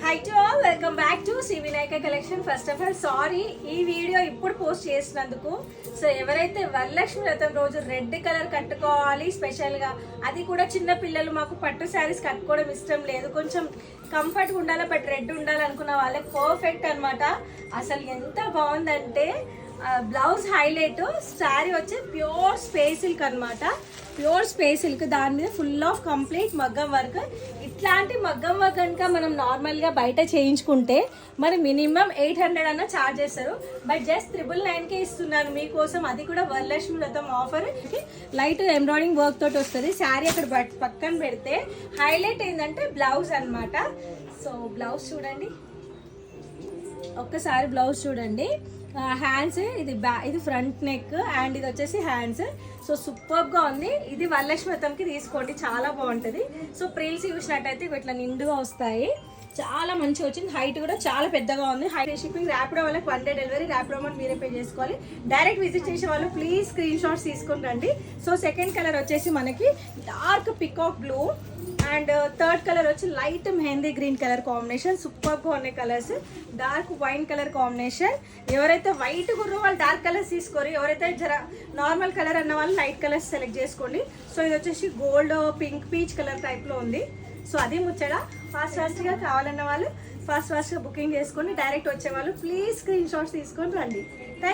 Hi to all, welcome back to Shri Vinayaka collection. First of all sorry ఈ video ఇప్పుడు post చేసినందుకు. So ఎవరైతే వరలక్ష్మి వ్రతం రోజు రెడ్ కలర్ కట్టుకోవాలి స్పెషల్గా, అది కూడా చిన్న పిల్లలు, మాకు పట్టు శారీస్ కట్టుకోవడం ఇష్టం లేదు, కొంచెం కంఫర్ట్గా ఉండాలి బట్ రెడ్ ఉండాలి అనుకున్న వాళ్ళకి పర్ఫెక్ట్ అనమాట. అసలు ఎంత బాగుందంటే బ్లౌజ్ హైలైట్, శారీ వచ్చి ప్యూర్ స్పేస్ సిల్క్ అనమాట. ప్యూర్ స్పేస్ సిల్క్, దాని మీద ఫుల్ ఆఫ్ కంప్లీట్ మగ్గం వర్క్. ఇట్లాంటి మగ్గం వర్క్ కనుక మనం నార్మల్గా బయట చేయించుకుంటే మరి మినిమం 800 అన్న ఛార్జ్ చేస్తారు. బట్ జస్ట్ 999కే ఇస్తున్నాను మీకోసం, అది కూడా వరలక్ష్మి వ్రతం ఆఫర్. లైట్ ఎంబ్రాయిడింగ్ వర్క్ తోటి వస్తుంది. శారీ అక్కడ పక్కన పెడితే హైలైట్ ఏంటంటే బ్లౌజ్ అనమాట. సో బ్లౌజ్ చూడండి, ఒక్కసారి బ్లౌజ్ చూడండి. హ్యాండ్స్ ఇది ఫ్రంట్ నెక్ అండ్ ఇది వచ్చేసి హ్యాండ్స్. సో సూపర్గా ఉంది. ఇది వరలక్ష్మి వ్రతంకి తీసుకోండి, చాలా బాగుంటుంది. సో ప్రిల్స్ చూసినట్టయితే ఇట్లా నిండుగా వస్తాయి, చాలా మంచిగా వచ్చింది. హైట్ కూడా చాలా పెద్దగా ఉంది. హై షిప్పింగ్, ర్యాపిడో వాళ్ళకి 1 day డెలివరీ, ర్యాపిడో అమౌంట్ మీరే పే చేసుకోవాలి. డైరెక్ట్ విజిట్ చేసే వాళ్ళు ప్లీజ్ స్క్రీన్ షాట్స్ తీసుకొని రండి. సో సెకండ్ కలర్ వచ్చేసి మనకి dark peacock blue and third colour వచ్చి light mehndi green colour combination. సూపర్గా ఉన్నాయి colours. Dark wine colour combination. ఎవరైతే వైట్ గుర్రో వాళ్ళు డార్క్ కలర్స్ తీసుకోరు, ఎవరైతే జర నార్మల్ కలర్ అన్న వాళ్ళు లైట్ కలర్స్ సెలెక్ట్ చేసుకోండి. సో ఇది వచ్చేసి గోల్డ్ పింక్ పీచ్ కలర్ టైప్లో ఉంది. సో అది ముచ్చట. ఫాస్ట్గా కావాలన్న వాళ్ళు ఫాస్ట్గా బుకింగ్ చేసుకోండి. డైరెక్ట్ వచ్చే వాళ్ళు ప్లీజ్ స్క్రీన్ షాట్స్ తీసుకొని రండి.